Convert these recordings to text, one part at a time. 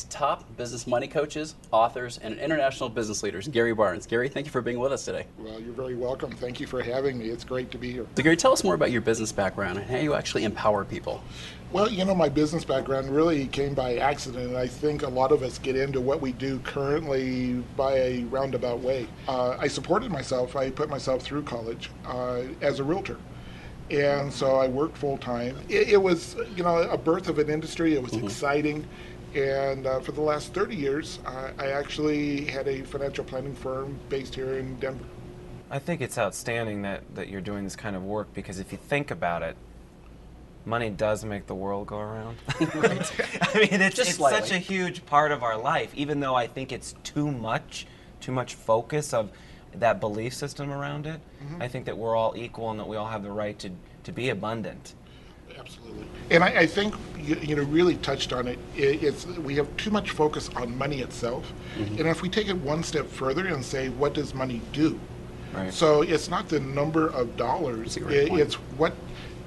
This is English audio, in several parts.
Top business money coaches, authors, and international business leaders, Gary Barnes. Gary, thank you for being with us today. Well, you're very welcome. Thank you for having me. It's great to be here. So Gary, tell us more about your business background and how you actually empower people. Well, my business background really came by accident, and I think a lot of us get into what we do currently by a roundabout way. I supported myself. I put myself through college as a realtor. And so I worked full time. It was, a birth of an industry. It was exciting. And for the last 30 years, I actually had a financial planning firm based here in Denver. I think it's outstanding that you're doing this kind of work, because if you think about it, money does make the world go around. Right. I mean, it's slightly. such a huge part of our life, even though I think it's too much focus of that belief system around it. I think that we're all equal and that we all have the right to be abundant. Absolutely. And I think you really touched on it. We have too much focus on money itself. And if we take it one step further and say, what does money do? Right. So it's not the number of dollars. It's what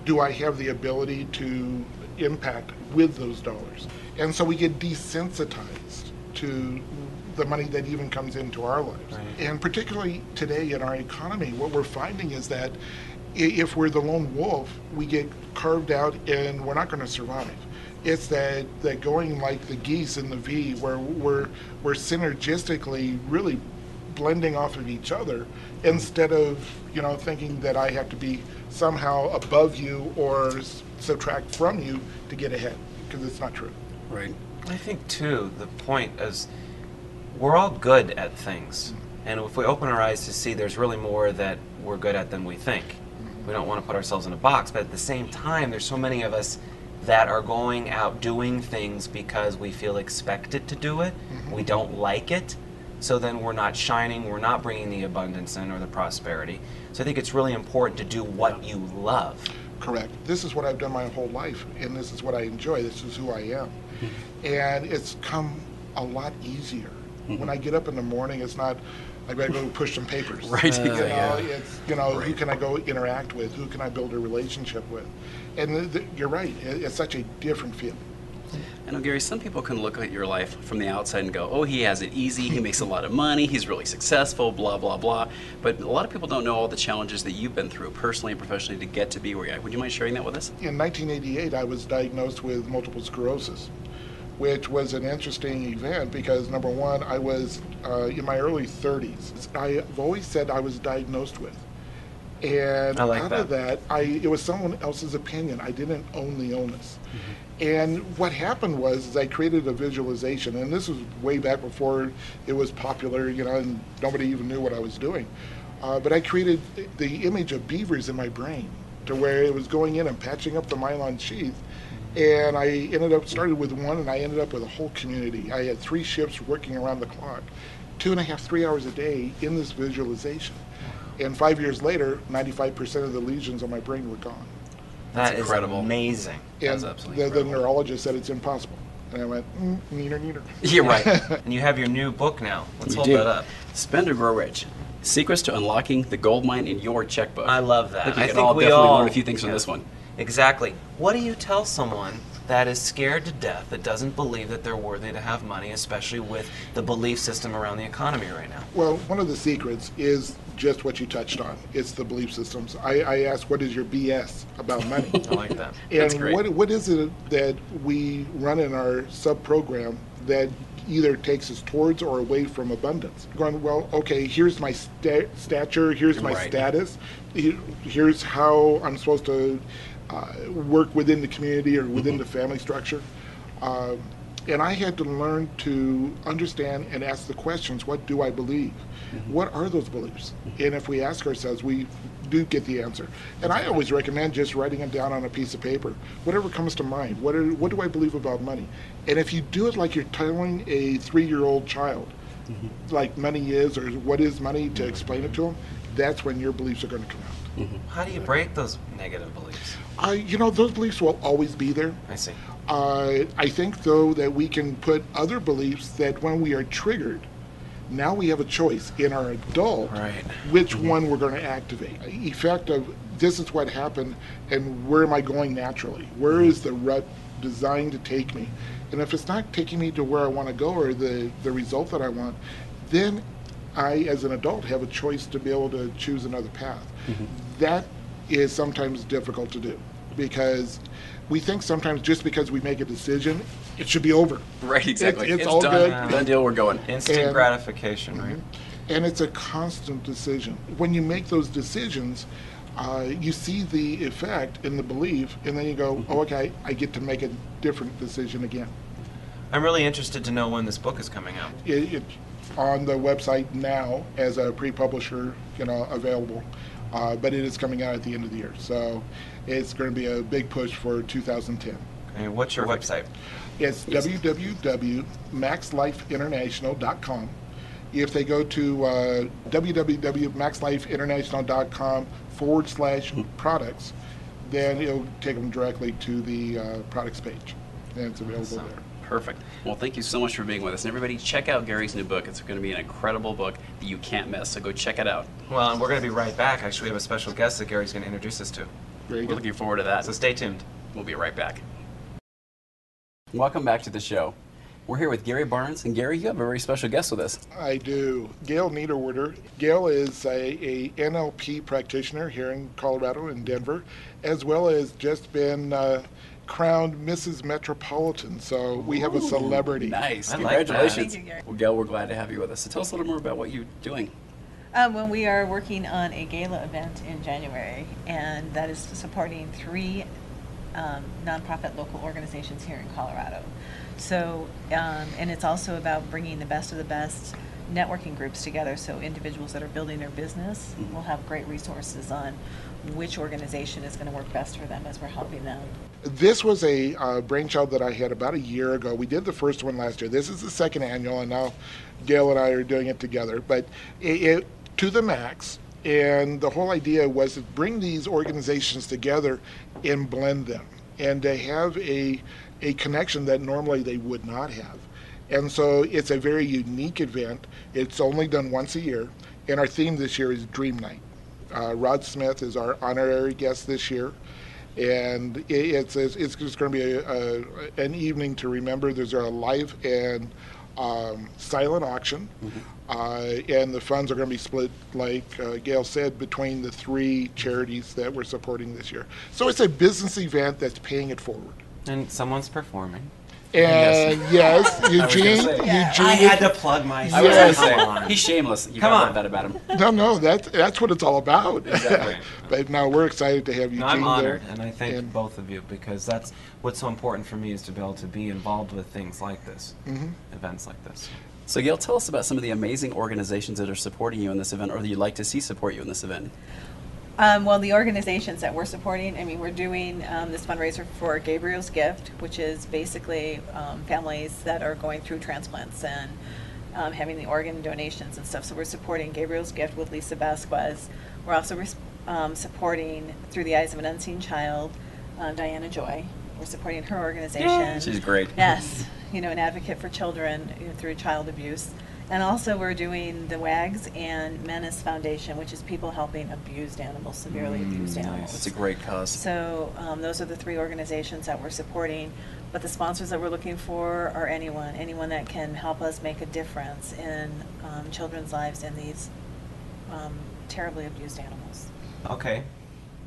do I have the ability to impact with those dollars? And so we get desensitized to the money that even comes into our lives. Right. And particularly today in our economy, what we're finding is that if we're the lone wolf, we get carved out and we're not going to survive. It's that going like the geese in the V, where we're synergistically really blending off of each other, instead of thinking that I have to be somehow above you or subtract from you to get ahead, because it's not true. Right. I think too, the point is we're all good at things, and if we open our eyes to see there's really more that we're good at than we think. We don't want to put ourselves in a box, but at the same time, there's so many of us that are going out doing things because we feel expected to do it. We don't like it, so then we're not shining, we're not bringing the abundance in or the prosperity. So I think it's really important to do what you love. Correct. This is what I've done my whole life, and this is what I enjoy. This is who I am. And it's come a lot easier. When I get up in the morning, it's not, I gotta go push some papers. Right. It's, Right. who can I go interact with? Who can I build a relationship with? And you're right. It's such a different feeling. I know, Gary, some people can look at your life from the outside and go, oh, he has it easy, he makes a lot of money, he's really successful, blah, blah, blah. But a lot of people don't know all the challenges that you've been through personally and professionally to get to be where you're at. Would you mind sharing that with us? In 1988, I was diagnosed with multiple sclerosis, which was an interesting event because, number one, I was in my early 30s. I've always said I was diagnosed with. And I like out that. of that, it was someone else's opinion. I didn't own the onus. And what happened was I created a visualization, and this was way back before it was popular, and nobody even knew what I was doing. But I created the image of beavers in my brain, to where it was going in and patching up the myelin sheath. And I started with one, and I ended up with a whole community. I had 3 shifts working around the clock, 2.5, 3 hours a day in this visualization. And 5 years later, 95% of the lesions on my brain were gone. That's incredible. Amazing. And That's absolutely the incredible. neurologist said it's impossible. And I went, neater. You're right. And you have your new book now. Let's You hold do. that up. Spend or Grow Rich. Secrets to Unlocking the Gold Mine in Your Checkbook. I love that. I think we I can think all we definitely all learn a few things from can. this one. Exactly. What do you tell someone that is scared to death, that doesn't believe that they're worthy to have money, especially with the belief system around the economy right now? Well, one of the secrets is just what you touched on. It's the belief systems. I asked, what is your BS about money? I like that. That's And great. what is it that we run in our sub-program that either takes us towards or away from abundance? Going, well, okay, here's my stature, here's my Right. status, here's how I'm supposed to work within the community or within the family structure. And I had to learn to understand and ask the questions, what do I believe? What are those beliefs? And if we ask ourselves, we do get the answer. And I always recommend just writing it down on a piece of paper. Whatever comes to mind. What do I believe about money? And if you do it like you're telling a 3-year-old child, like money is, or what is money, to explain it to them, that's when your beliefs are going to come out. How do you break those negative beliefs? Those beliefs will always be there. I see. I think, though, that we can put other beliefs that when we are triggered, now we have a choice in our adult Right. which one we're going to activate. Effect of this is what happened and where am I going naturally? Where is the rut designed to take me? And if it's not taking me to where I want to go or the result that I want, then I, as an adult, have a choice to be able to choose another path. That is sometimes difficult to do because we think sometimes just because we make a decision, it should be over. Right, exactly. It's It's all done. good. Done deal, we're going. Instant And- gratification, right? And it's a constant decision. When you make those decisions, you see the effect and the belief, and then you go, oh, okay, I get to make a different decision again. I'm really interested to know when this book is coming out. It's on the website now as a pre-publisher, available, but it is coming out at the end of the year. So it's going to be a big push for 2010. Okay, what's your website? It's www.maxlifeinternational.com. If they go to www.maxlifeinternational.com/products, then it'll take them directly to the products page, and it's available there. Perfect. Well, thank you so much for being with us. And everybody, check out Gary's new book. It's going to be an incredible book that you can't miss, so go check it out. Well, and we're going to be right back. Actually, we have a special guest that Gary's going to introduce us to. Very We're good. looking forward to that. So stay tuned. We'll be right back. Welcome back to the show. We're here with Gary Barnes, and Gary, you have a very special guest with us. I do. Gail Niederwerder. Gail is a NLP practitioner here in Colorado, in Denver, as well as just been crowned Mrs. Metropolitan. So we have a celebrity. Nice. I like that. Congratulations. Thank you, Gary. Well, Gail, we're glad to have you with us. So tell us a little more about what you're doing. Well, we are working on a gala event in January, and that is supporting 3 nonprofit local organizations here in Colorado. So, and it's also about bringing the best of the best networking groups together, so individuals that are building their business will have great resources on which organization is going to work best for them as we're helping them. This was a brainchild that I had about a year ago. We did the first one last year. This is the second annual, and now Gail and I are doing it together. But it to the max, and the whole idea was to bring these organizations together and blend them, and to have a connection that normally they would not have. And so it's a very unique event. It's only done once a year, and our theme this year is Dream Night. Rod Smith is our honorary guest this year, and it's just going to be an evening to remember. There's a live and silent auction, and the funds are going to be split, like Gail said, between the 3 charities that we're supporting this year. So it's a business event that's paying it forward. And someone's performing. And yes, Eugene, say. Yeah. I Eugene. had to plug myself. I was going to Come say, on. he's shameless. You Come gotta on. love that about him. No, that's what it's all about. Exactly. But no, we're excited to have Eugene No, I'm honored, there. and I thank And- both of you because that's what's so important for me is to be able to be involved with things like this, events like this. So, Gail, tell us about some of the amazing organizations that are supporting you in this event or that you'd like to see support you in this event. Well, the organizations that we're supporting, I mean, we're doing this fundraiser for Gabriel's Gift, which is basically families that are going through transplants and having the organ donations and stuff. So we're supporting Gabriel's Gift with Lisa Vasquez. We're also supporting Through the Eyes of an Unseen Child, Diana Joy. We're supporting her organization. She's great. Yes, an advocate for children through child abuse. And also we're doing the WAGS and Menace Foundation, which is people helping abused animals, severely abused animals. That's a great cause. So those are the 3 organizations that we're supporting. But the sponsors that we're looking for are anyone that can help us make a difference in children's lives and these terribly abused animals. Okay,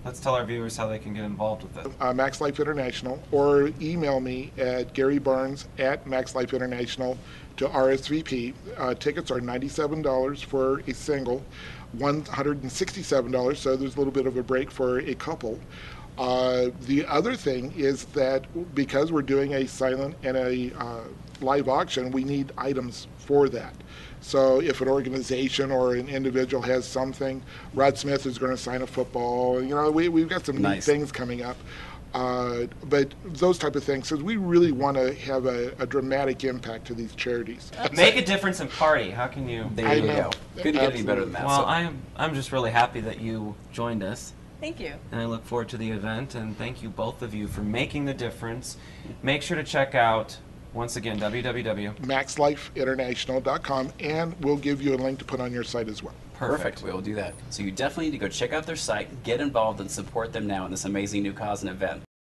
let's tell our viewers how they can get involved with this. Max Life International, or email me at garybarnes@maxlifeinternational to RSVP. Tickets are $97 for a single, $167, so there's a little bit of a break for a couple. The other thing is that because we're doing a silent and a live auction, we need items for that. So if an organization or an individual has something, Rod Smith is going to sign a football. We've got some neat Nice. things coming up. But those type of things, because we really want to have a dramatic impact to these charities. Make a difference and party. How can you? There I you know. go. Couldn't get any better than that. Well, So- I'm just really happy that you joined us, Thank you. and I look forward to the event. And thank you both of you for making the difference. Make sure to check out once again www. maxlifeinternational.com, and we'll give you a link to put on your site as well. Perfect. We will do that. So you definitely need to go check out their site, get involved, and support them now in this amazing new cause and event.